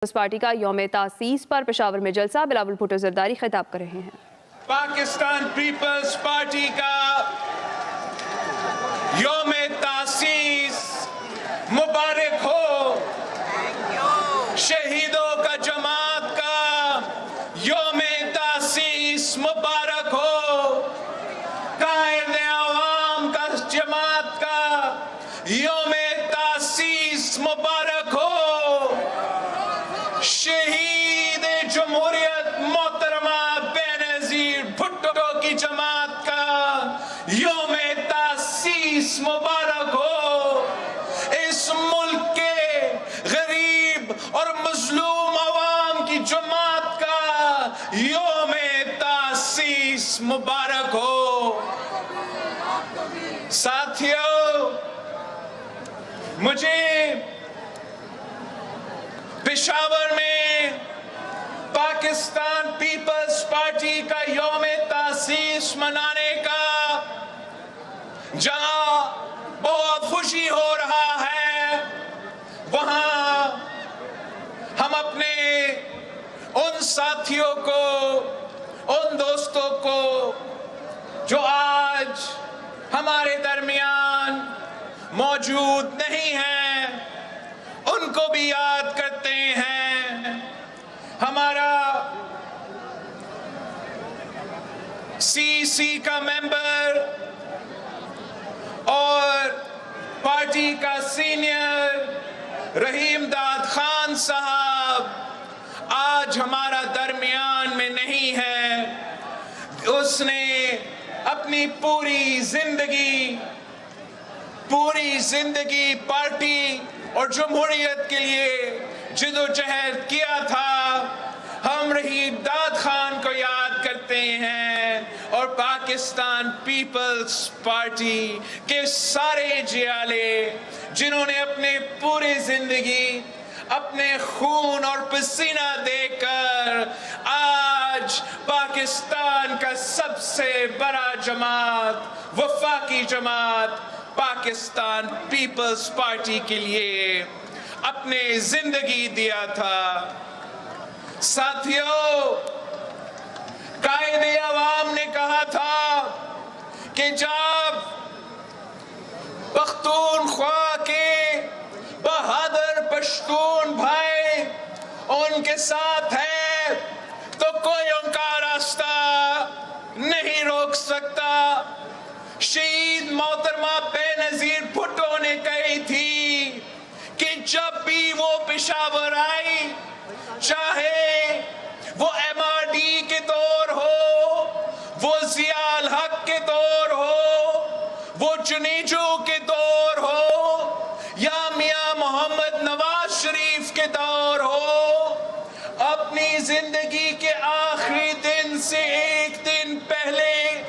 اس party کا یوم تاسیس پر پشاور میں جلسہ، بلاول بھٹو زرداری خطاب کر رہے ہیں۔ پاکستان پیپلز پارٹی کا یوم تاسیس مبارک ہو، شہیدوں کا جماعت کا یوم تاسیس مبارک ہو، قائد عوام کا جماعت کا یوم تاسیس مبارک ہو، شہید جمہوریت محترمہ بینظیر بھٹو کی جماعت کا یوم تاسیس مبارک ہو، اس ملک کے غریب اور مظلوم عوام کی جماعت کا یوم تاسیس مبارک ہو۔ ساتھیو، مجھے پشاور میں پاکستان پیپلز پارٹی کا یوم تاسیس منانے کا جہاں بہت خوشی ہو رہا ہے، وہاں ہم اپنے ان ساتھیوں کو، ان دوستوں کو جو آج ہمارے درمیان موجود نہیں ہیں، ان کو بھی یاد کرتے ہیں۔ ہمارا سی سی کا ممبر اور پارٹی کا سینئر رحیم داد خان صاحب آج ہمارا درمیان میں نہیں ہے۔ اس نے اپنی پوری زندگی پارٹی اور جمہوریت کے لیے جدوجہد کیا تھا۔ ہم رحیم داد خان کو یاد کرتے ہیں اور پاکستان پیپلز پارٹی کے سارے جیالے جنہوں نے اپنے پوری زندگی اپنے خون اور پسینہ دے کر آج پاکستان کا سب سے بڑا جماعت، وفاقی جماعت پاکستان پیپلز پارٹی کے لیے اپنے زندگی دیا تھا۔ ساتھیو، قائد عوام نے کہا تھا کہ جب پختونخوا کے بہادر پشتون بھائی ان کے ساتھ ہے تو کوئی ان کا راستہ نہیں روک سکتا۔ شہید محترمہ بینظیر بھٹو نے کہی تھی کہ جب بھی وہ پشاور آئی، چاہے وہ ایم آر ڈی کے دور ہو، وہ ضیاء الحق کے دور ہو، وہ جنیجو کے دور ہو، یا میاں محمد نواز شریف کے دور ہو، اپنی زندگی کے آخری دن سے ایک دن پہلے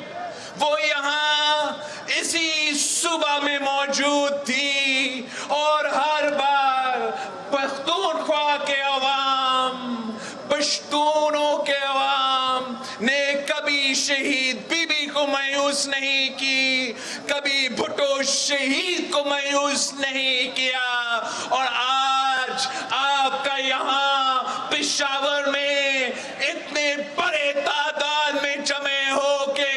وہ یہاں اسی صوبہ میں موجود تھی اور ہر بار پختونخوا کے عوام، پشتونوں کے عوام نے کبھی شہید بی بی کو مایوس نہیں کی، کبھی بھٹو شہید کو مایوس نہیں کیا۔ اور آج آپ کا یہاں پشاور میں اتنے بڑے تعداد میں جمع ہو کے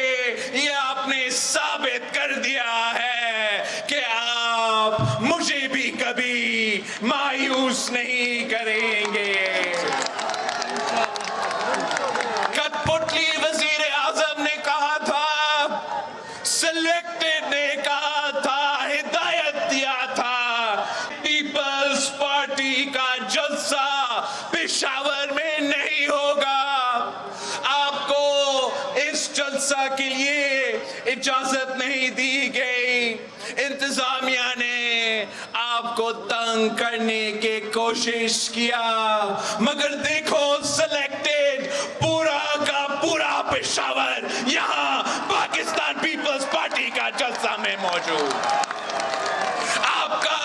یہ آپ نے ثابت کر دیا ہے کہ آپ مجھے بھی کبھی مایوس نہیں کریں گے۔ کٹپٹلی وزیر اعظم نے کہا تھا، سلیکٹڈ نے کہا تھا، ہدایت دیا تھا، پیپلز پارٹی کا جلسہ پشاور میں نہیں ہوگا۔ آپ کو اس جلسہ کے لیے اجازت نہیں دی گئی۔ انتظامیہ نے آپ کو تنگ کرنے کی کوشش کیا، مگر دیکھو سلیکٹڈ پورا کا پورا پشاور یہاں پاکستان پیپلز پارٹی کا جلسہ میں موجود۔ آپ کا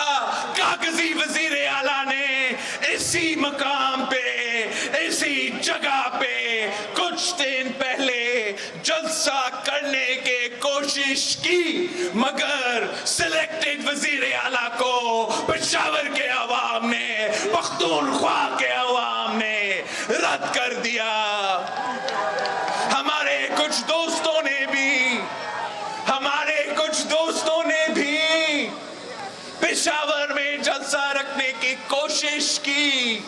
کاغذی وزیر اعلیٰ نے اسی مقام پہ، اسی جگہ پہ کچھ دن پہلے جلسہ کرنے کی کوشش کی، مگر سلیکٹڈ وزیر اعلیٰ کو پشاور کے عوام نے، پختونخوا کے عوام رد کر دیا. ہمارے کچھ دوستوں نے بھی پشاور میں جلسہ رکھنے کی کوشش کی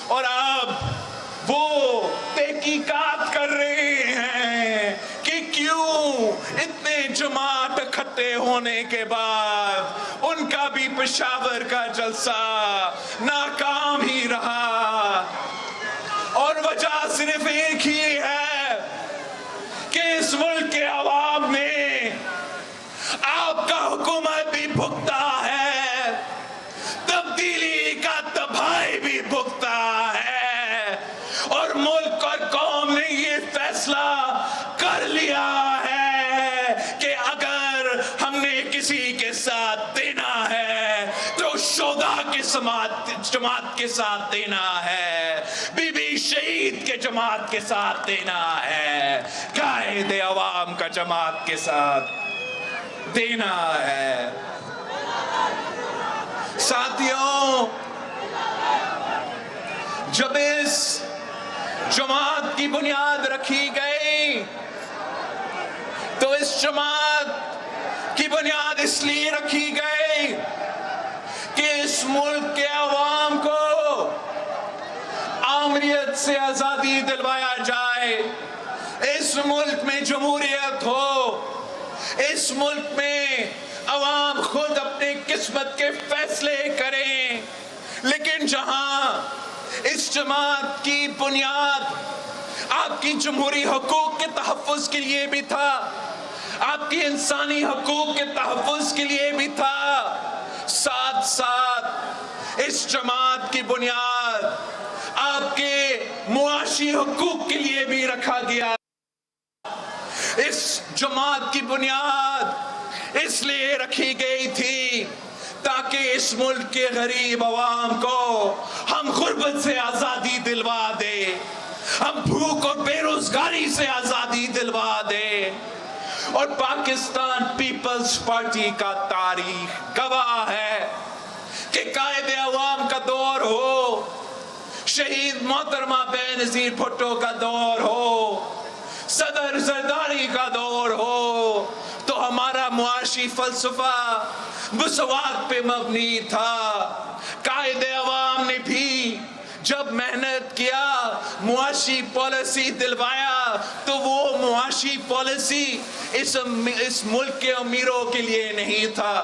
اور اب وہ تحقیقات کر رہے ہیں کہ کیوں اتنے جماعت اکٹھے ہونے کے بعد ان کا بھی پشاور کا جلسہ ناکام ہی رہا. اور وجہ صرف ایک ہی ہے کہ اس ملک کے عوام نے آپ کا حکومت بھی بھگتا ہے, تبدیلی کا تباہی بھی بھگتا ہے, اور ملک اور قوم نے یہ فیصلہ کر لیا ہے کہ اگر ہم نے کسی کے ساتھ دینا ہے تو شہداء کی جماعت کے ساتھ دینا ہے, بی بی شہید کے جماعت کے ساتھ دینا ہے, قائد عوام کا جماعت کے ساتھ دینا ہے. ساتھیوں, جب اس جماعت کی بنیاد رکھی گئی تو اس جماعت کی بنیاد اس لیے رکھی گئی کہ اس ملک کے عوام کو آمریت سے آزادی دلوایا جائے, اس ملک میں جمہوریت ہو, اس ملک میں عوام خود اپنی قسمت کے فیصلے کریں. لیکن جہاں اس جماعت کی بنیاد آپ کی جمہوری حقوق کے تحفظ کے لیے بھی تھا, آپ کی انسانی حقوق کے تحفظ کے لیے بھی تھا, ساتھ ساتھ اس جماعت کی بنیاد آپ کے معاشی حقوق کے لیے بھی رکھا گیا. اس جماعت کی بنیاد اس لیے رکھی گئی تھی تاکہ اس ملک کے غریب عوام کو ہم غربت سے آزادی دلوا دے, ہم بھوک اور بے روزگاری سے آزادی دلوا دے. اور پاکستان پیپلز پارٹی کا تاریخ گواہ ہے کہ قائد عوام کا دور ہو, شہید محترمہ بے نظیر بھٹو کا دور ہو, صدر زرداری کا دور ہو, تو ہمارا معاشی فلسفہ مساوات پہ مبنی تھا. قائد عوام نے بھی جب محنت کیا, معاشی پالیسی دلوایا, تو وہ معاشی پالیسی اس ملک کے امیروں کے لیے نہیں تھا,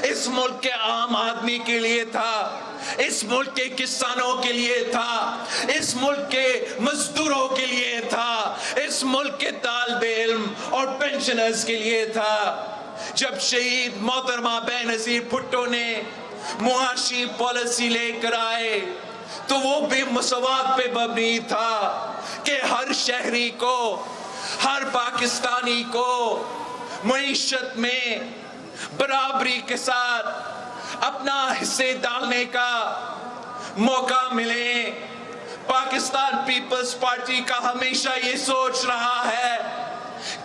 اس ملک کے عام آدمی کے لیے تھا, اس ملک کے کسانوں کے لیے تھا, اس ملک کے مزدوروں کے لیے تھا, اس ملک کے طالب علم اور پینشنرز کے لیے تھا. جب شہید محترمہ بے نظیر بھٹو نے معاشی پالیسی لے کر آئے تو وہ بھی مساوات پہ مبنی تھا کہ ہر شہری کو, ہر پاکستانی کو معیشت میں برابری کے ساتھ اپنا حصے ڈالنے کا موقع ملے. پاکستان پیپلز پارٹی کا ہمیشہ یہ سوچ رہا ہے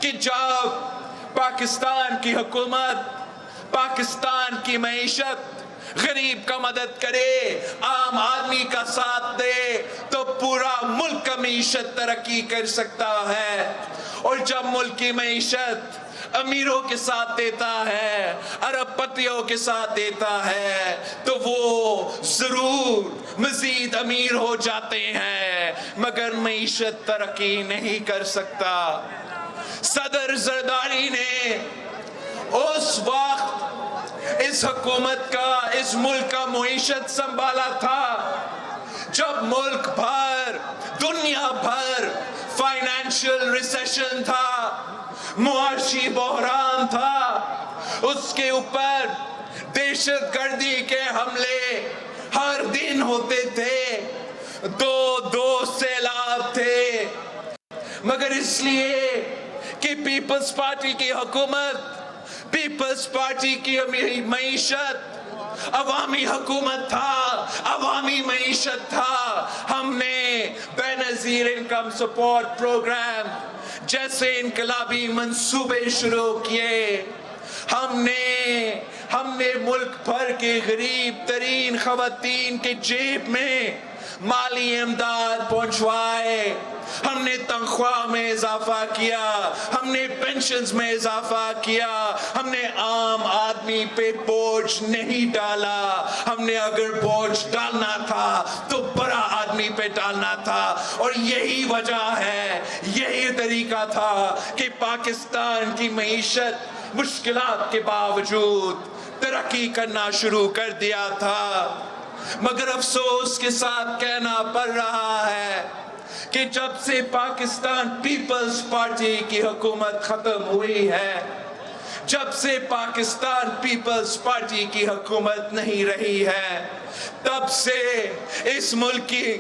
کہ جب پاکستان کی حکومت پاکستان کی معیشت غریب کا مدد کرے, عام آدمی کا ساتھ دے, تو پورا ملک کا معیشت ترقی کر سکتا ہے. اور جب ملک کی معیشت امیروں کے ساتھ دیتا ہے, ارب پتیوں کے ساتھ دیتا ہے, تو وہ ضرور مزید امیر ہو جاتے ہیں مگر معیشت ترقی نہیں کر سکتا. صدر زرداری نے اس وقت اس حکومت کا, اس ملک کا معیشت سنبھالا تھا جب ملک بھر, دنیا بھر فائنینشل ریسیشن تھا, معاشی بحران تھا, اس کے اوپر دہشت گردی کے حملے ہر دن ہوتے تھے, دو سیلاب تھے. مگر اس لیے کہ پیپلز پارٹی کی حکومت, پیپلز پارٹی کی معیشت عوامی حکومت تھا, عوامی معیشت تھا, ہم نے بے نظیر انکم سپورٹ پروگرام جیسے انقلابی منصوبے شروع کیے. ہم نے ہم نے ملک بھر کے غریب ترین خواتین کے جیب میں مالی امداد پہنچوائے. ہم نے تنخواہ میں اضافہ کیا, ہم نے پینشنز میں اضافہ کیا, ہم نے عام آدمی پہ بوجھ نہیں ڈالا. ہم نے اگر بوجھ ڈالنا تھا تو بڑا آدمی پہ ڈالنا تھا, اور یہی وجہ ہے, یہی طریقہ تھا کہ پاکستان کی معیشت مشکلات کے باوجود ترقی کرنا شروع کر دیا تھا. مگر افسوس کے ساتھ کہنا پڑ رہا ہے کہ جب سے پاکستان پیپلز پارٹی کی حکومت ختم ہوئی ہے, جب سے پاکستان پیپلز پارٹی کی حکومت نہیں رہی ہے, تب سے اس ملک کی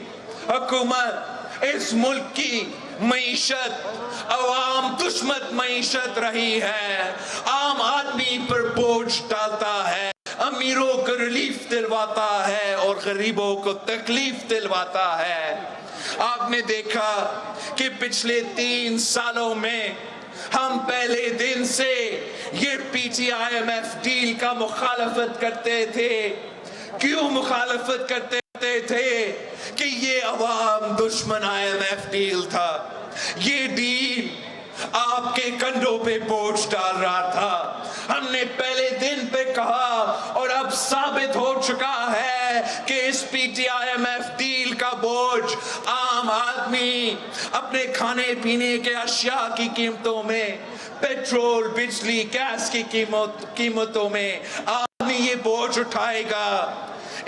حکومت, اس ملک کی معیشت عوام دشمن معیشت رہی ہے. عام آدمی پر بوجھ ڈالتا ہے, امیروں کو ریلیف دلواتا ہے اور غریبوں کو تکلیف دلواتا ہے. آپ نے دیکھا کہ پچھلے 3 سالوں میں ہم پہلے دن سے یہ P T I am F deal کا مخالفت کرتے تھے. کیوں مخالفت کرتے تھے؟ کہ یہ عوام دشمن آئی ایم ایف ڈیل تھا. یہ ڈیل آپ کے کندھوں پہ بوجھ ڈال رہا تھا. ہم نے پہلے دن پہ کہا اور اب ثابت ہو چکا ہے کہ اس P T I am F deal کا بوجھ عام آدمی اپنے کھانے پینے کے اشیاء کی قیمتوں میں, پیٹرول, بجلی, گیس کی قیمتوں میں آدمی یہ بوجھ اٹھائے گا.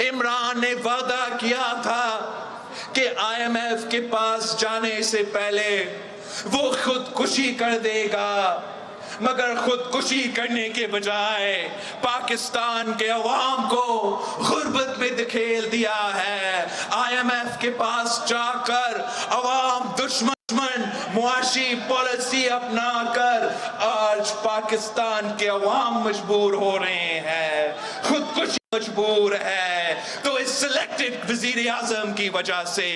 عمران نے وعدہ کیا تھا کہ آئی ایم ایف کے پاس جانے سے پہلے وہ خودکشی کر دے گا, مگر خودکشی کرنے کے بجائے پاکستان کے عوام کو غربت میں دھکیل دیا ہے. آئی ایم ایف کے پاس جا کر عوام دشمن معاشی پالیسی اپنا کر آج پاکستان کے عوام مجبور ہو رہے ہیں, خودکشی مجبور ہے. تو اس سلیکٹڈ وزیر اعظم کی وجہ سے,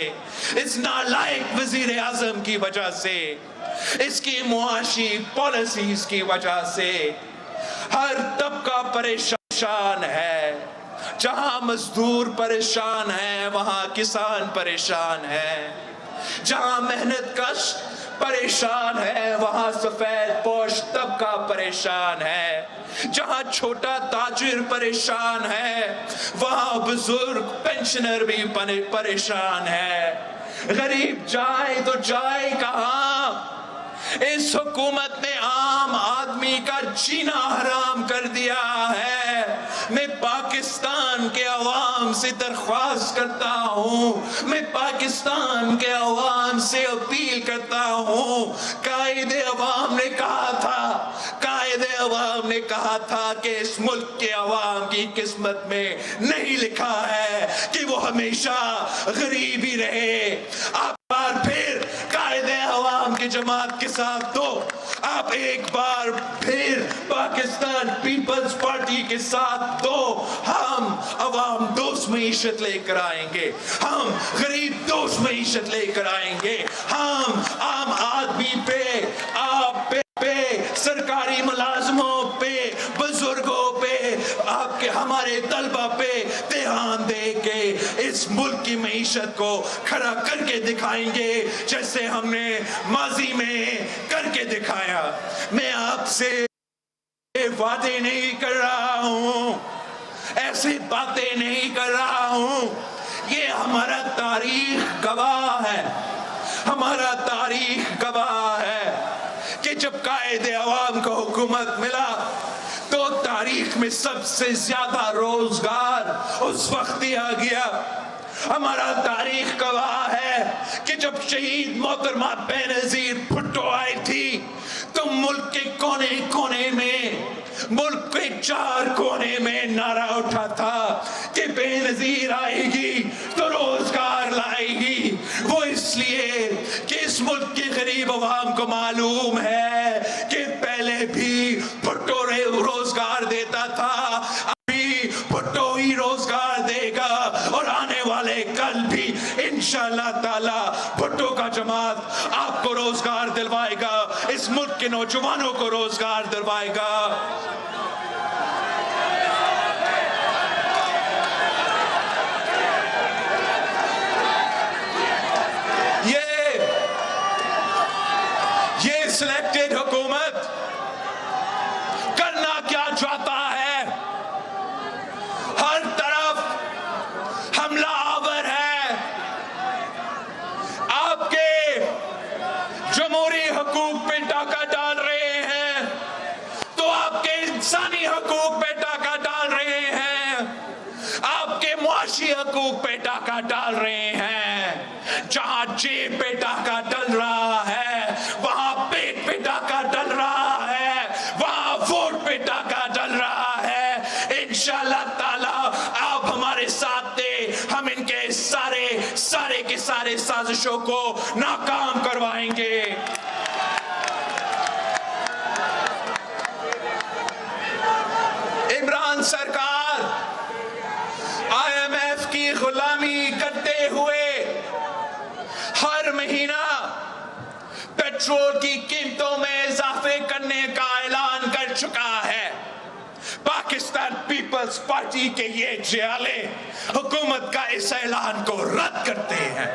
اس نالائق وزیر اعظم کی وجہ سے, اس کی معاشی پالیسیز کی وجہ سے ہر طبقہ پریشان ہے. جہاں مزدور پریشان ہے وہاں کسان پریشان ہے, جہاں محنت کش پریشان ہے وہاں سفید پوش طبقہ پریشان ہے, جہاں چھوٹا تاجر پریشان ہے وہاں بزرگ پینشنر بھی پریشان ہے. غریب جائے تو جائے کہاں؟ اس حکومت نے عام آدمی کا جینا حرام کر دیا ہے. میں پاکستان کے عوام سے درخواست کرتا ہوں, میں پاکستان کے عوام سے اپیل کرتا ہوں. قائد عوام نے کہا تھا, قائد عوام نے کہا تھا کہ اس ملک کے عوام کی قسمت میں نہیں لکھا ہے کہ وہ ہمیشہ غریب ہی رہے. آپ بار پھر قائد عوام کی جماعت کے ساتھ دو, آپ ایک بار پھر پاکستان پیپلز پارٹی کے ساتھ دو. ہم عوام دوست معیشت لے کر آئیں گے, ہم غریب دوست معیشت لے کر آئیں گے, ہم عام آدمی پہ, آپ پہ, سرکاری ملازموں پہ, بزرگوں پہ, آپ کے ہمارے طلبہ پہ دھیان دے کے اس ملک کی معیشت کو کھڑا کر کے دکھائیں گے جیسے ہم نے ماضی میں کر کے دکھایا. میں آپ سے وعدے نہیں کر رہا ہوں, ایسی باتیں نہیں کر رہا ہوں. یہ ہمارا تاریخ گواہ ہے, ہمارا تاریخ گواہ ہے کہ جب قائد عوام کو حکومت ملا تو تاریخ میں سب سے زیادہ روزگار اس وقت دیا گیا. ہمارا تاریخ گواہ ہے کہ جب شہید محترمہ بینظیر بھٹو آئی تھی تو ملک کے کونے کونے میں, ملک کے 4 کونے میں نعرہ اٹھا تھا کہ بینظیر آئے گی تو روزگار لائے گی. وہ اس لیے کہ اس ملک کے غریب عوام کو معلوم ہے کہ پہلے بھی بھٹو روزگار دیتا تھا, ابھی بھٹو ہی روزگار دے گا, اور آنے والے کل بھی انشاءاللہ تعالی بھٹو کا جماعت آپ کو روزگار دلوائے گا, اس ملک کے نوجوانوں کو روزگار دلوائے گا. ڈاکہ ڈال رہے ہیں. جہاں جیب پہ ڈاکہ ڈل رہا ہے وہاں پیٹ پہ ڈاکہ ڈل رہا ہے, وہاں ووٹ پہ ڈاکہ ڈل رہا ہے. انشاءاللہ تعالیٰ آپ ہمارے ساتھ دے, ہم ان کے سارے کے سارے سازشوں کو ناکام کروائیں گے. عمران سرکار IMF کی غلامی کرتے ہوئے ہر مہینہ پیٹرول کی قیمتوں میں اضافے کرنے کا اعلان کر چکا ہے. پاکستان پیپلز پارٹی کے یہ جیالے حکومت کا اس اعلان کو رد کرتے ہیں.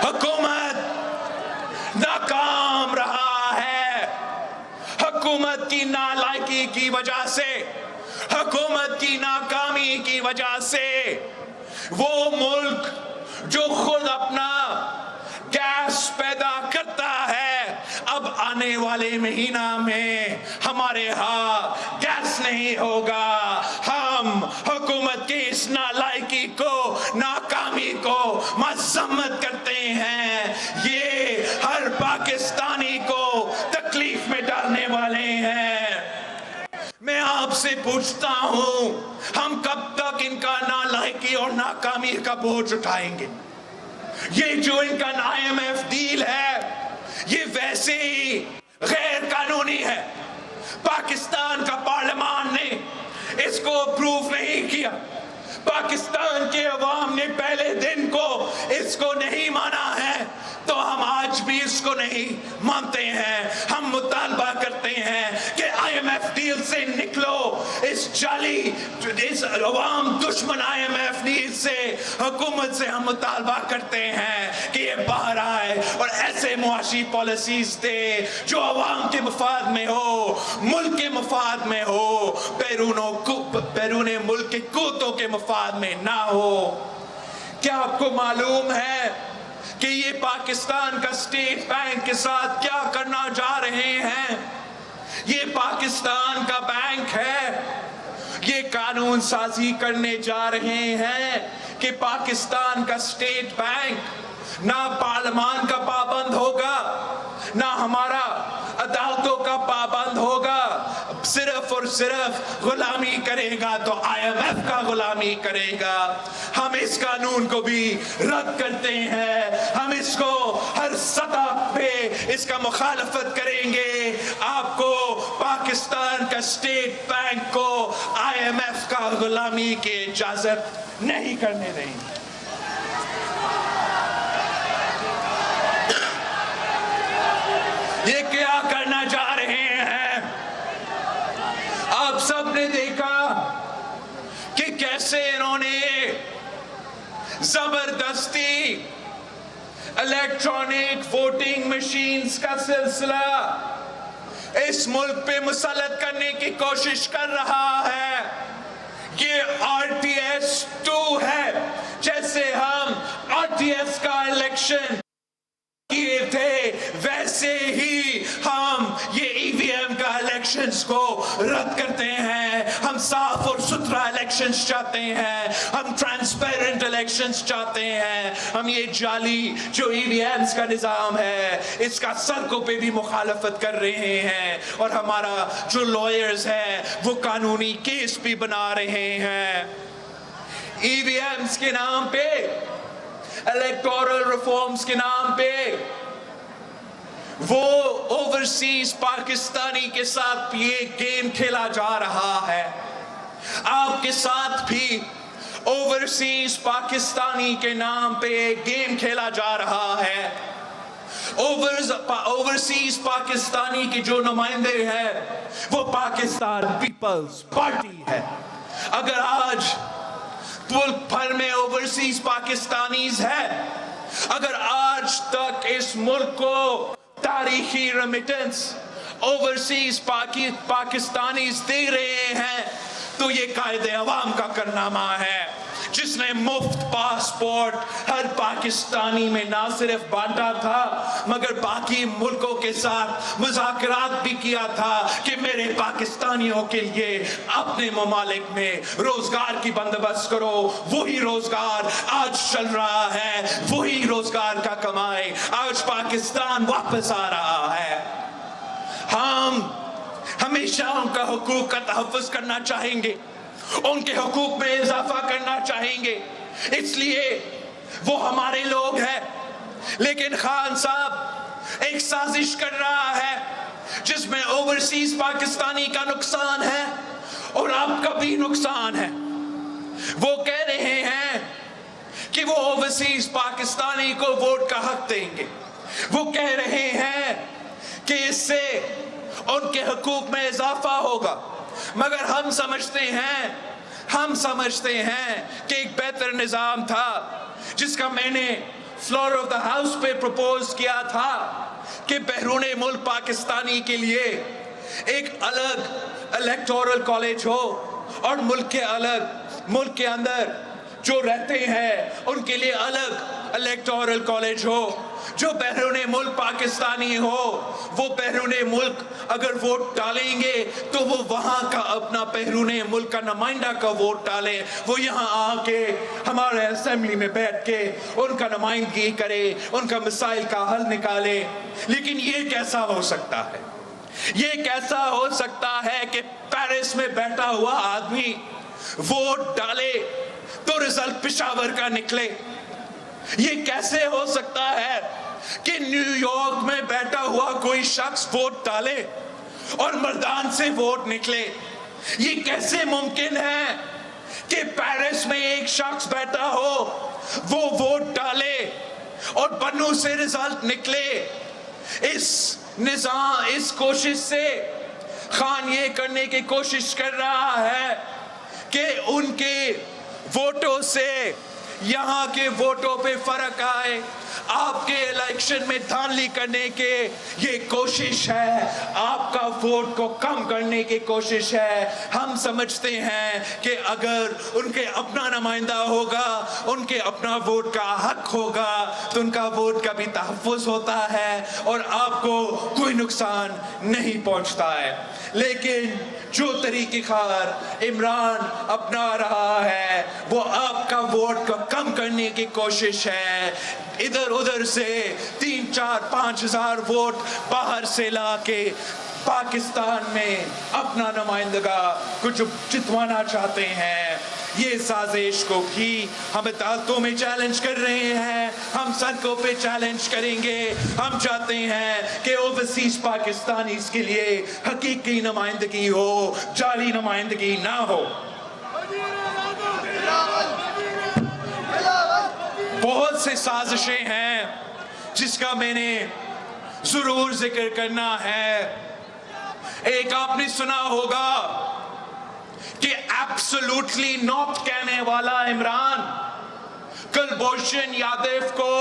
حکومت ناکام رہا ہے. حکومت کی نالائکی کی وجہ سے, حکومت کی ناکامی کی وجہ سے وہ ملک جو خود اپنا گیس پیدا کرتا ہے, اب آنے والے مہینہ میں ہمارے ہاں گیس نہیں ہوگا. ہم حکومت کی اس نالائکی کو, ناکامی کو مذمت کرتے ہیں. یہ ہر پاکستانی کو تکلیف میں ڈالنے والے ہیں. میں آپ سے پوچھتا ہوں, ہم کب تک ان کا نالائکی اور ناکامی کا بوجھ اٹھائیں گے؟ یہ جو ان کا IMF ڈیل ہے یہ ویسے ہی غیر قانونی ہے. پاکستان کا پارلیمان نے اس کو اپروو نہیں کیا. پاکستان کے عوام نے پہلے دن کو اس کو نہیں مانا ہے, تو ہم آج بھی اس کو نہیں مانتے ہیں. ہم مطالبہ کرتے ہیں کہ IMF ڈیل سے نکلو. اس جعلی, اس عوام دشمن IMF ڈیل سے, حکومت سے ہم مطالبہ کرتے ہیں کہ یہ باہر آئے اور ایسے معاشی پالیسیز دے جو عوام کے مفاد میں ہو, ملک کے مفاد میں ہو, بیرون ملک کے قوتوں کے مفاد میں نہ ہو. کیا آپ کو معلوم ہے کہ یہ پاکستان کا اسٹیٹ بینک کے ساتھ کیا کرنا جا رہے ہیں؟ یہ پاکستان کا بینک ہے. یہ قانون سازی کرنے جا رہے ہیں کہ پاکستان کا اسٹیٹ بینک نہ پارلیمان کا پابند ہوگا, نہ ہمارا عدالتوں کا پابند ہوگا, صرف اور صرف غلامی کرے گا تو IMF کا غلامی کرے گا. ہم اس قانون کو بھی رد کرتے ہیں. ہم اس کو ہر سطح پہ اس کا مخالفت کریں گے. آپ کو پاکستان کا اسٹیٹ بینک کو IMF کا غلامی کی اجازت نہیں کرنے دیں گے. یہ کیا کرنا چاہ رہے ہیں؟ آپ سب نے دیکھا کہ کیسے انہوں نے زبردستی الیکٹرانک ووٹنگ مشینز کا سلسلہ اس ملک پہ مسلط کرنے کی کوشش کر رہا ہے. یہ RTS 2 ہے. جیسے ہم RTS کا الیکشن کیے تھے ویسے ہی ہم یہ EVM کا الیکشنز کو رد کرتے ہیں. ہم صاف اور ستھرا الیکشنز چاہتے ہیں. ہم ٹرانسپیرنٹ الیکشنز چاہتے ہیں. ہم یہ جعلی جو EVMs کا نظام ہے اس کا سڑکوں پہ بھی مخالفت کر رہے ہیں. اور ہمارا جو لائرز ہیں وہ قانونی کیس بھی بنا رہے ہیں. EVMs کے نام پہ, الیکٹورل ریفارمز کے نام پہ وہ اوورسیز پاکستانی کے ساتھ یہ گیم کھیلا جا رہا ہے. آپ کے ساتھ بھی اوورسیز پاکستانی کے نام پہ گیم کھیلا جا رہا ہے. اوورسیز پاکستانی کے جو نمائندے ہیں وہ پاکستان پیپلز پارٹی ہے. اگر آج ملک بھر میں اوورسیز پاکستانیز ہے, اگر آج تک اس ملک کو تاریخی ریمیٹنس اوورسیز پاکستانیز دے رہے ہیں تو یہ قائد عوام کا کارنامہ ہے جس نے مفت پاسپورٹ ہر پاکستانی میں نہ صرف بانٹا تھا مگر باقی ملکوں کے ساتھ مذاکرات بھی کیا تھا کہ میرے پاکستانیوں کے لیے اپنے ممالک میں روزگار کی بندوبست کرو. وہی روزگار آج چل رہا ہے, وہی روزگار کا کمائی آج پاکستان واپس آ رہا ہے. ہم ہمیشہ ان کا حقوق کا تحفظ کرنا چاہیں گے, ان کے حقوق میں اضافہ کرنا چاہیں گے, اس لیے وہ ہمارے لوگ ہیں. لیکن خان صاحب ایک سازش کر رہا ہے جس میں اوورسیز پاکستانی کا نقصان ہے اور آپ کا بھی نقصان ہے. وہ کہہ رہے ہیں کہ وہ اوورسیز پاکستانی کو ووٹ کا حق دیں گے. وہ کہہ رہے ہیں کہ اس سے ان کے حقوق میں اضافہ ہوگا, مگر ہم سمجھتے ہیں کہ ایک بہتر نظام تھا جس کا میں نے فلور آف دا ہاؤس پہ پروپوز کیا تھا کہ بیرون ملک پاکستانی کے لیے ایک الگ الیکٹورل کالج ہو اور ملک کے اندر جو رہتے ہیں ان کے لیے الگ الیکٹورل کالج ہو. جو بیرون ملک پاکستانی ہو وہ بیرون ملک اگر ووٹ ڈالیں گے تو وہ وہاں کا اپنا بیرون ملک کا نمائندہ کا ووٹ ڈالیں, وہ یہاں آ کے ہمارے اسمبلی میں بیٹھ کے ان کا نمائندگی کرے, ان کا مسائل کا حل نکالے. لیکن یہ کیسا ہو سکتا ہے؟ یہ کیسا ہو سکتا ہے کہ پیرس میں بیٹھا ہوا آدمی ووٹ ڈالے تو رزلٹ پشاور کا نکلے؟ یہ کیسے ہو سکتا ہے کہ نیو یارک میں بیٹھا ہوا کوئی شخص ووٹ ڈالے اور مردان سے ووٹ نکلے؟ یہ کیسے ممکن ہے کہ پیرس میں ایک شخص بیٹھا ہو وہ ووٹ ڈالے اور بنو سے رزلٹ نکلے؟ اس کوشش سے خان یہ کرنے کی کوشش کر رہا ہے کہ ان کے ووٹوں سے یہاں کے ووٹوں پہ فرق آئے. آپ کے الیکشن میں دھاندلی کرنے کے یہ کوشش ہے, آپ کا ووٹ کو کم کرنے کی کوشش ہے. ہم سمجھتے ہیں کہ اگر ان کے اپنا نمائندہ ہوگا, ان کے اپنا ووٹ کا حق ہوگا تو ان کا ووٹ کا بھی تحفظ ہوتا ہے اور آپ کو کوئی نقصان نہیں پہنچتا ہے. لیکن جو طریقہ کار عمران اپنا رہا ہے وہ آپ کا ووٹ کو کم کرنے کی کوشش ہے. ادھر ادھر سے 3-4-5 ہزار ووٹ باہر سے لا کے پاکستان میں اپنا نمائندگا کچھ جتوانا چاہتے ہیں. یہ سازش کو بھی ہم عدالتوں میں چیلنج کر رہے ہیں, ہم سڑکوں پہ چیلنج کریں گے. ہم چاہتے ہیں کہ اوورسیز پاکستانیز کے لیے حقیقی نمائندگی ہو, جعلی نمائندگی نہ ہو. بہت سے سازشیں ہیں جس کا میں نے ضرور ذکر کرنا ہے. ایک آپ نے سنا ہوگا کہ ایبسولوٹلی ناٹ کہنے والا عمران کلبھوشن یادو کو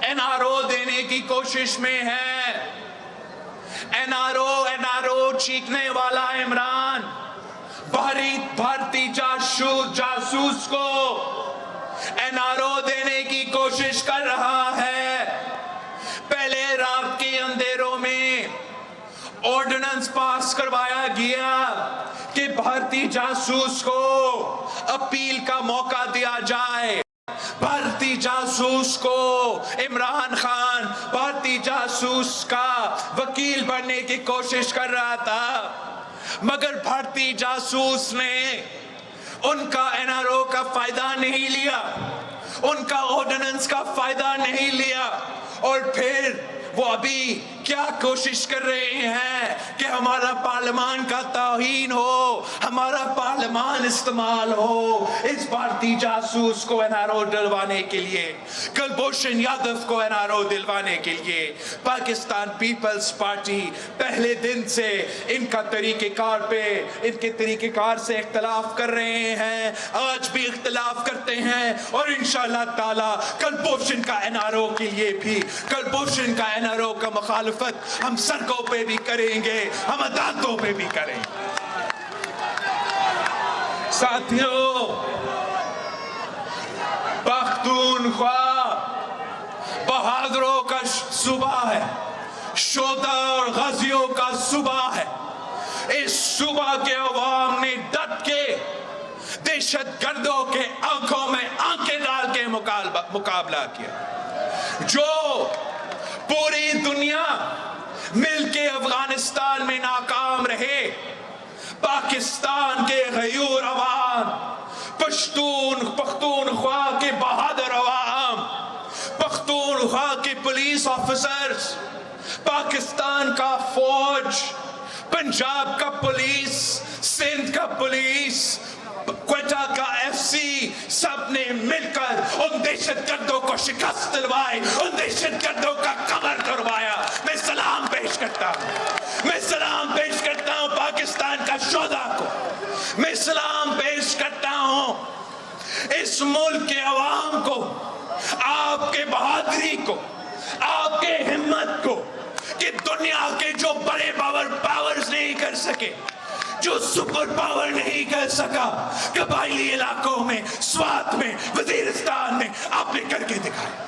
NRO دینے کی کوشش میں ہے. NRO چیخنے والا عمران بھارتی جاسوس کو NRO دینے کی کوشش کر رہا ہے. پہلے رات کے اندھیروں میں آرڈیننس پاس کروایا گیا کہ بھارتی جاسوس کو اپیل کا موقع دیا جائے. بھارتی جاسوس کو عمران خان بھارتی جاسوس کا وکیل بننے کی کوشش کر رہا تھا, مگر بھارتی جاسوس نے ان کا NRO کا فائدہ نہیں لیا, ان کا آرڈیننس کا فائدہ نہیں لیا. اور پھر وہ ابھی کیا کوشش کر رہے ہیں کہ ہمارا پارلیمان کا توہین ہو, ہمارا پارلیمان استعمال ہو اس بھارتی جاسوس کو NRO دلوانے کے لیے, کلبھوشن یادو کو NRO دلوانے کے لیے. پاکستان پیپلز پارٹی پہلے دن سے ان کا طریقہ کار پہ, ان کے طریقہ کار سے اختلاف کر رہے ہیں, آج بھی اختلاف کرتے ہیں اور انشاءاللہ تعالی کلبھوشن کا NRO کے لیے بھی, کلبھوشن کا NRO کا مخالفت ہم سڑکوں پہ بھی کریں گے, ہم عدالتوں پہ بھی کریں گے. ساتھیوں, بہادروں کا صوبہ ہے، شہدا اور غازیوں کا صوبہ ہے۔ اس صوبہ کے عوام نے ڈٹ کے دہشت گردوں کے آنکھوں میں آنکھیں ڈال کے مقابلہ کیا۔ جو پوری دنیا مل کے افغانستان میں ناکام رہے، پاکستان کے غیور عوام، پختونخوا کے بہادر عوام، پختونخوا کے پولیس آفیسرز، پاکستان کا فوج، پنجاب کا پولیس، سندھ کا پولیس، کوئٹہ کا ایف سی، سب نے مل کر ان دہشت گردوں کو شکست دلوائی، ان دہشت گردوں کا کمر کروایا۔ میں سلام پیش کرتا ہوں، میں سلام پیش کرتا ہوں پاکستان کا شہدا کو، میں سلام پیش کرتا ہوں اس ملک کے عوام کو، آپ کے بہادری کو، آپ کے ہمت کو، کہ دنیا کے جو بڑے پاورز نہیں کر سکے، جو سپر پاور نہیں کر سکا، قبائلی علاقوں میں، سوات میں، وزیرستان میں آپ نے کر کے دکھایا۔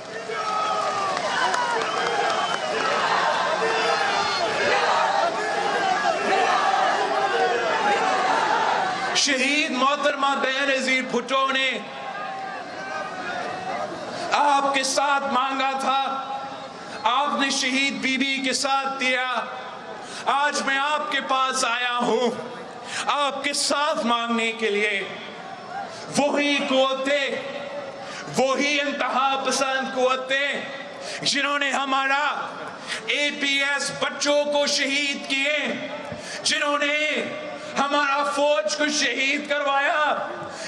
شہید محترمہ بینظیر بھٹو نے آپ کے ساتھ مانگا تھا، آپ نے شہید بی بی کے ساتھ دیا۔ آج میں آپ کے پاس آیا ہوں آپ کے ساتھ مانگنے کے لیے۔ وہی قوتیں، وہی انتہا پسند قوتیں جنہوں نے ہمارا اے پی ایس بچوں کو شہید کیے، جنہوں نے ہمارا فوج کو شہید کروایا،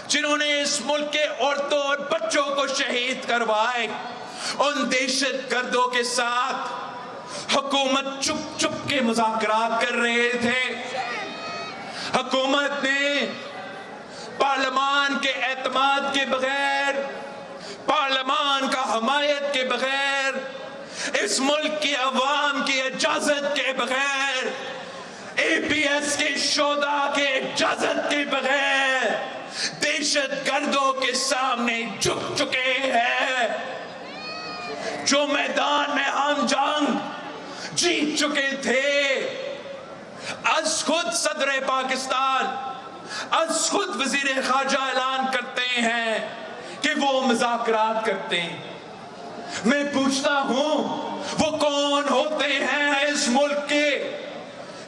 جنہوں نے اس ملک کے عورتوں اور بچوں کو شہید کروائے، ان دہشت گردوں کے ساتھ حکومت چپ چپ کے مذاکرات کر رہے تھے۔ حکومت نے پارلیمان کے اعتماد کے بغیر، پارلیمان کا حمایت کے بغیر، اس ملک کی عوام کی اجازت کے بغیر، اے پی ایس کے شہدا کے اجازت کے بغیر دہشت گردوں کے سامنے جھک چکے ہیں۔ جو میدان میں ہم جنگ جیت چکے تھے، از خود صدر پاکستان، از خود وزیر خارجہ اعلان کرتے ہیں کہ وہ مذاکرات کرتے ہیں۔ میں پوچھتا ہوں وہ کون ہوتے ہیں اس ملک کے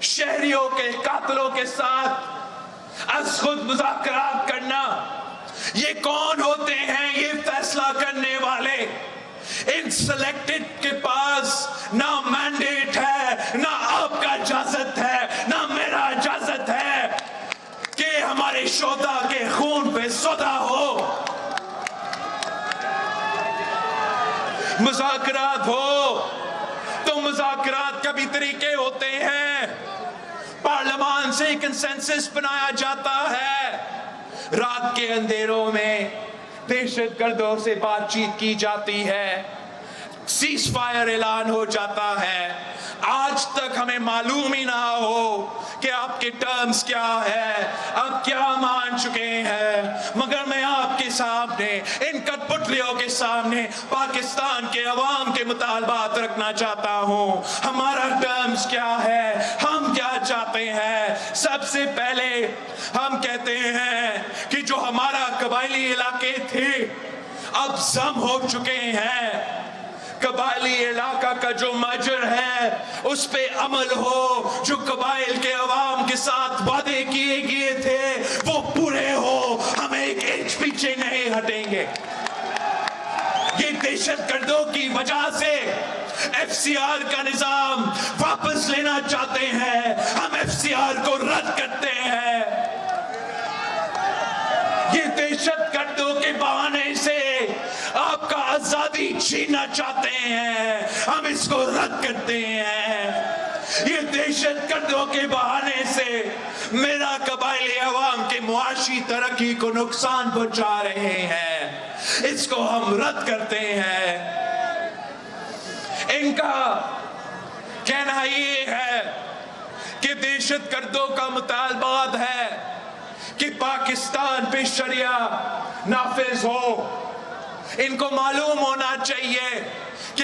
شہریوں کے قاتلوں کے ساتھ از خود مذاکرات کرنا؟ یہ کون ہوتے ہیں یہ فیصلہ کرنے والے؟ ان سلیکٹڈ کے پاس نہ مینڈیٹ ہے، نہ آپ کا اجازت ہے، نہ میرا اجازت ہے کہ ہمارے شہدا کے خون پہ سودا ہو۔ مذاکرات ہو تو مذاکرات کا بھی طریقے ہوتے ہیں۔ پارلیمان سے کنسنسس بنایا جاتا ہے، رات کے اندھیروں میں دہشت گردوں سے بات چیت کی جاتی ہے، سیز فائر اعلان ہو جاتا ہے۔ آج تک ہمیں معلوم ہی نہ ہو کہ آپ کے ٹرمز کیا ہے، آپ کیا مان چکے ہیں، مگر میں آپ کے سامنے، ان کٹ پتلیوں کے سامنے پاکستان کے عوام کے مطالبات رکھنا چاہتا ہوں۔ ہمارا ٹرمز کیا ہے، ہم کیا چاہتے ہیں؟ سب سے پہلے ہم کہتے ہیں کہ جو ہمارا قبائلی علاقے تھے اب ضم ہو چکے ہیں، قبائلی علاقہ کا جو مرجر ہے اس پہ عمل ہو، جو قبائل کے عوام کے ساتھ وعدے کیے گئے تھے وہ پورے ہو، ہمیں ایک انچ پیچھے نہیں ہٹیں گے۔ یہ دہشت گردوں کی وجہ سے ایف سی آر کا نظام واپس لینا چاہتے ہیں، ہم ایف سی آر کو رد کرتے ہیں۔ یہ دہشت گردوں کے بہانے سے آپ کا آزادی چھیننا چاہتے ہیں، ہم اس کو رد کرتے ہیں۔ یہ دہشت گردوں کے بہانے سے میرا قبائلی عوام کے معاشی ترقی کو نقصان پہنچا رہے ہیں، اس کو ہم رد کرتے ہیں۔ ان کا کہنا یہ ہے کہ دہشت گردوں کا مطالبات ہے کہ پاکستان پہ شریعہ نافذ ہو۔ ان کو معلوم ہونا چاہیے کہ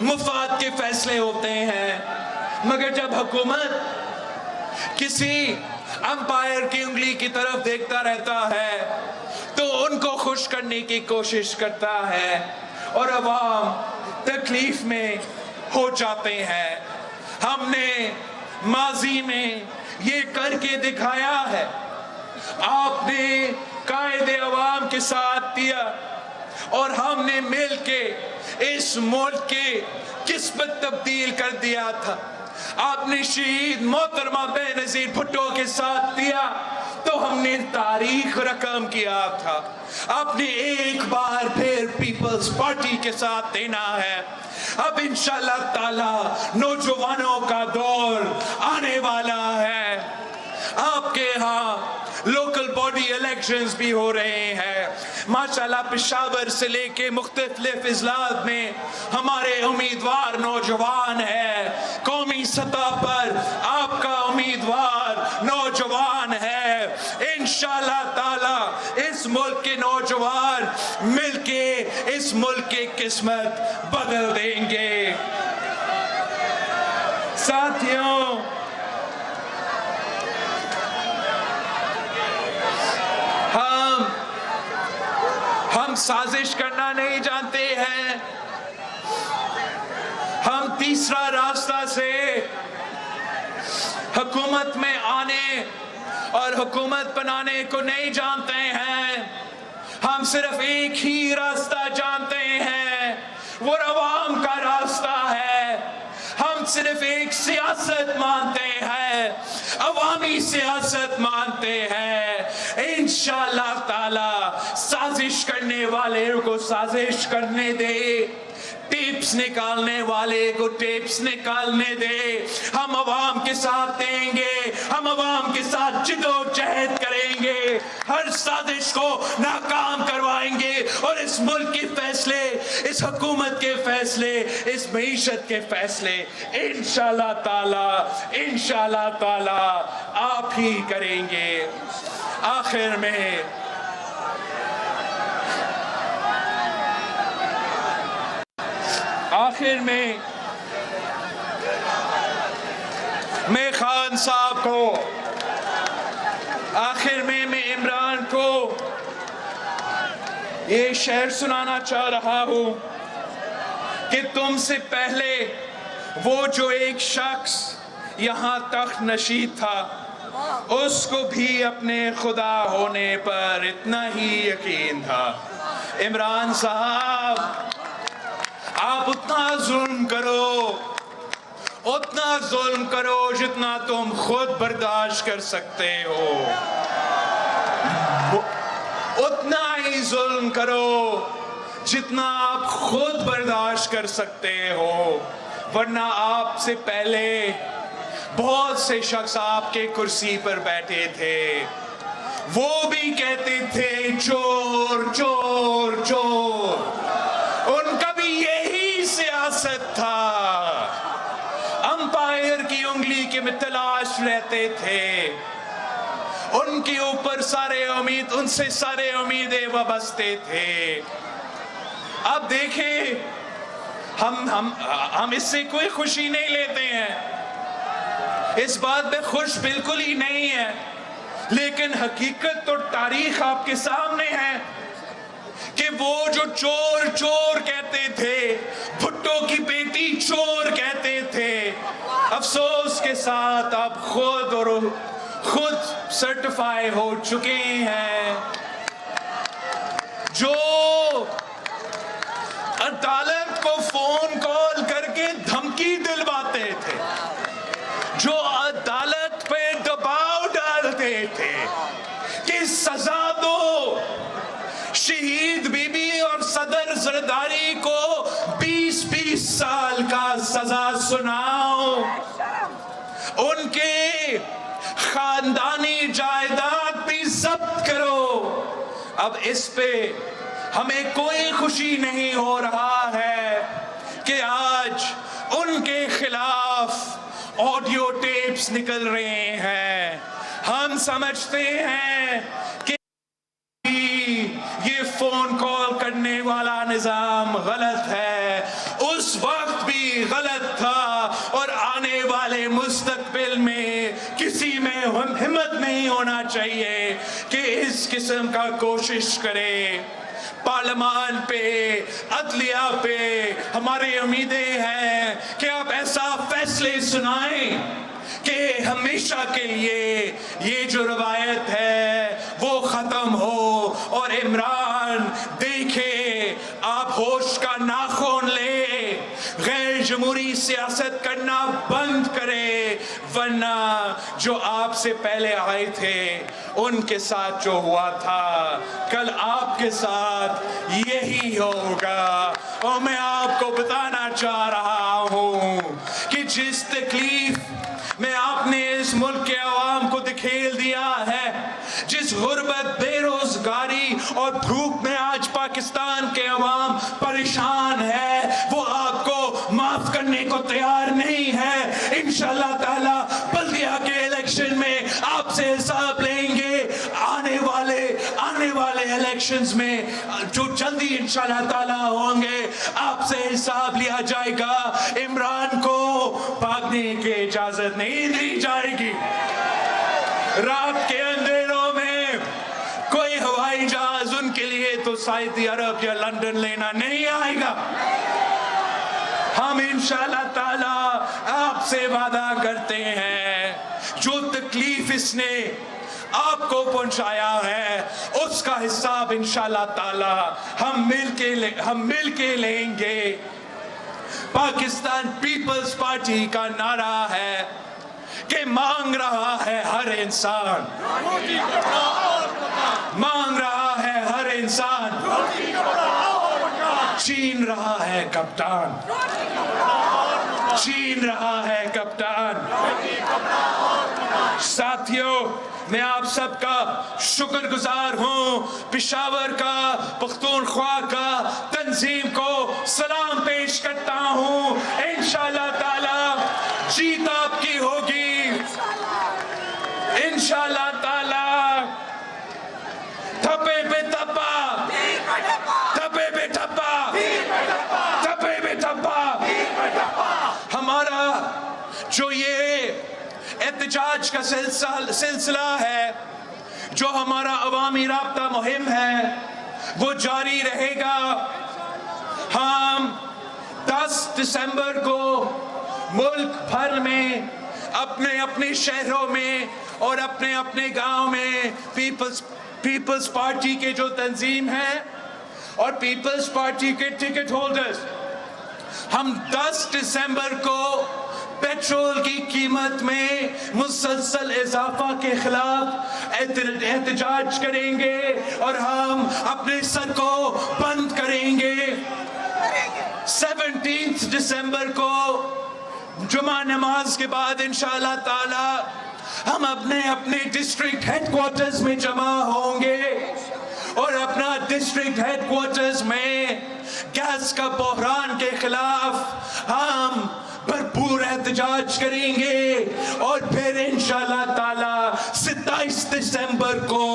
مفاد کے فیصلے ہوتے ہیں، مگر جب حکومت کسی امپائر کی انگلی کی طرف دیکھتا رہتا ہے تو ان کو خوش کرنے کی کوشش کرتا ہے اور عوام تکلیف میں ہو جاتے ہیں۔ ہم نے ماضی میں یہ کر کے دکھایا ہے، آپ نے قائد عوام کے ساتھ دیا اور ہم نے مل کے اس ملک کی قسمت تبدیل کر دیا تھا۔ آپ نے شہید محترمہ بینظیر بھٹو کے ساتھ دیا تو ہم نے تاریخ رقم کیا تھا۔ آپ نے ایک بار پھر پیپلز پارٹی کے ساتھ دینا ہے۔ اب انشاءاللہ تعالی نوجوانوں کا دور آنے والا ہے۔ آپ کے ہاں لوکل باڈی الیکشنز بھی ہو رہے ہیں۔ ماشاءاللہ پشاور سے لے کے مختلف اضلاع میں ہمارے امیدوار نوجوان ہیں۔ قومی سطح پر آپ کا امیدوار نوجوان ہے۔ انشاءاللہ تعالی اس ملک کے نوجوان مل کے اس ملک کی قسمت بدل دیں گے۔ ساتھیوں، ہم سازش کرنا نہیں جانتے ہیں۔ ہم تیسرا راستہ سے حکومت میں آنے اور حکومت بنانے کو نہیں جانتے ہیں۔ ہم صرف ایک ہی راستہ جانتے ہیں، وہ عوام کا راستہ ہے۔ ہم صرف ایک سیاست مانتے ہیں، عوامی سیاست مانتے ہیں۔ انشاءاللہ تعالی سازش کرنے والے کو سازش کرنے دے، ٹیپس نکالنے والے کو ٹیپس نکالنے دے۔ ہم عوام کے ساتھ دیں گے، ہم عوام کے ساتھ جدوجہد کریں گے، ہر سازش کو ناکام کروائیں گے اور اس ملک کے فیصلے، اس حکومت کے فیصلے، اس معیشت کے فیصلے انشاءاللہ تعالی آپ ہی کریں گے۔ آخر میں میں خان صاحب کو، آخر میں عمران کو یہ شعر سنانا چاہ رہا ہوں کہ تم سے پہلے وہ جو ایک شخص یہاں تخت نشین تھا، اس کو بھی اپنے خدا ہونے پر اتنا ہی یقین تھا۔ عمران صاحب، آپ اتنا ظلم کرو جتنا تم خود برداشت کر سکتے ہو، اتنا ہی ظلم کرو جتنا آپ خود برداشت کر سکتے ہو، ورنہ آپ سے پہلے بہت سے شخص آپ کے کرسی پر بیٹھے تھے، وہ بھی کہتے تھے چور چور چور، ان کا بھی یہی سیاست تھا، امپائر کی انگلی کے میں تلاش رہتے تھے، ان کے اوپر ان سے سارے امیدیں وابستہ تھے۔ اب دیکھیں، ہم اس سے کوئی خوشی نہیں لیتے ہیں، اس بات میں خوش بالکل ہی نہیں ہے، لیکن حقیقت اور تاریخ آپ کے سامنے ہے کہ وہ جو چور چور کہتے تھے، بھٹو کی بیٹی چور کہتے تھے، افسوس کے ساتھ آپ خود سرٹیفائی ہو چکے ہیں۔ جو عدالت کو فون کال کر کے دھمکی دلواتے تھے، جو عدالت پہ دباؤ ڈالتے تھے کہ سزا دو، شہید بی بی اور صدر زرداری کو 20 سال کا سزا سناؤ، ان کے خاندانی جائیداد بھی ضبط کرو، اب اس پہ ہمیں کوئی خوشی نہیں ہو رہا ہے کہ آج ان کے خلاف آڈیو ٹیپس نکل رہے ہیں۔ ہم سمجھتے ہیں کہ یہ فون کال کرنے والا نظام غلط ہے۔ اس وقت وقت بھی غلط تھا اور آنے والے مستقبل میں کسی میں ہمت نہیں ہونا چاہیے کہ اس قسم کا کوشش کرے. پارلیمان پہ, عدلیہ پہ ہماری امیدیں ہیں کہ آپ ایسا فیصلے سنائیں کہ ہمیشہ کے لیے یہ جو روایت ہے وہ ختم ہو اور عمران دیکھے آپ ہوش کا ناخن لے, غیر جمہوری سیاست کرنا بند کرے, ورنہ جو آپ سے پہلے آئے تھے ان کے ساتھ جو ہوا تھا کل آپ کے ساتھ یہی ہوگا. اور میں آپ کو بتانا چاہ رہا ہوں کہ جس تکلیف میں آپ نے اس ملک کے عوام کو دکھیل دیا ہے, جس غربت, بے روزگاری اور بھوک میں آج پاکستان کے عوام پریشان ہے, وہ آپ کو معاف کرنے کو تیار نہیں ہے. انشاءاللہ تعالی بلدیہ کے الیکشن میں آپ سے حساب لیں گے. آنے والے الیکشنز میں جو جلدی انشاءاللہ تعالی ہوں گے آپ سے حساب لیا جائے گا. عمران کو بھاگنے کی اجازت نہیں دی جائے گی. رات کے اندھیروں میں کوئی ہوائی جہاز ان کے لیے تو سعودی عرب یا لندن لینا نہیں آئے گا. ہم انشاءاللہ تعالی آپ سے وعدہ کرتے ہیں جو تکلیف اس نے آپ کو پہنچایا ہے اس کا حساب انشاءاللہ تعالی ہم مل کے لیں گے. پاکستان پیپلز پارٹی کا نعرہ ہے کہ مانگ رہا ہے ہر انسان, مانگ رہا ہے ہر انسان, چھین رہا ہے کپتان, چھین رہا ہے کپتان. ساتھیوں, میں آپ سب کا شکر گزار ہوں. پشاور کا, پختونخوا کا تنظیم کو سلام پیش کرتا ہوں. انشاءاللہ تعالی جیت آپ کی ہوگی. انشاءاللہ تعالی تھپے پہ تھپا, تھپے پہ تھپا, تھپے پہ تھپا. ہمارا جو یہ احتجاج کا سلسلہ ہے, جو ہمارا عوامی رابطہ مہم ہے, وہ جاری رہے گا. ہم 10 دسمبر کو ملک بھر میں اپنے اپنے شہروں میں اور اپنے اپنے گاؤں میں پیپلز پارٹی کے جو تنظیم ہیں اور پیپلز پارٹی کے ٹکٹ ہولڈرز, ہم 10 دسمبر کو پیٹرول کی قیمت میں مسلسل اضافہ کے خلاف احتجاج کریں گے اور ہم اپنے سر کو بند کریں گے. 17 دسمبر کو جمعہ نماز کے بعد انشاءاللہ تعالی ہم اپنے ڈسٹرکٹ ہیڈ کوارٹرز میں جمع ہوں گے اور اپنا ڈسٹرکٹ ہیڈ کوارٹرز میں گیس کا بحران کے خلاف ہم بھرپور احتجاج کریں گے. اور پھر انشاءاللہ تعالی 27 دسمبر کو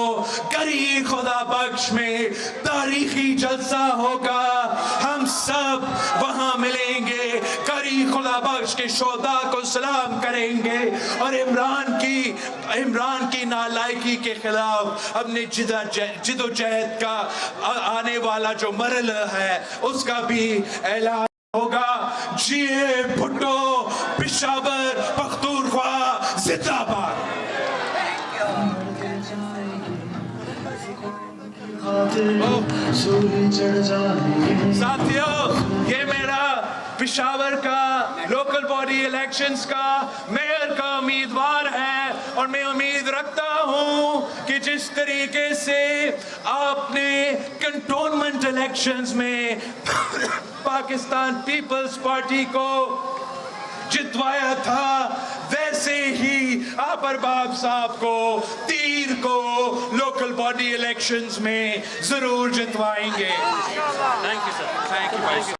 گری خدا بخش میں تاریخی جلسہ ہوگا. ہم سب وہاں ملیں گے, گری خدا بخش کے شہداء کو سلام کریں گے اور عمران کی نالائکی کے خلاف اپنے جد و جہد کا آنے والا جو مرحلہ ہے اس کا بھی اعلان ہوگا. جیے بھٹو, پشاور, پختونخوا زندہ باد. ساتھیوں, یہ میرا پشاور کا لوکل باڈی الیکشنز کا میئر کا امیدوار ہے اور میں امید رکھتا ہوں کہ جس طریقے سے آپ نے کنٹونمنٹ الیکشنز میں پاکستان پیپلز پارٹی کو جتوایا تھا, ویسے ہی آپ ارباب صاحب کو تیر کو لوکل باڈی الیکشنز میں ضرور جتوائیں گے. Thank you sir.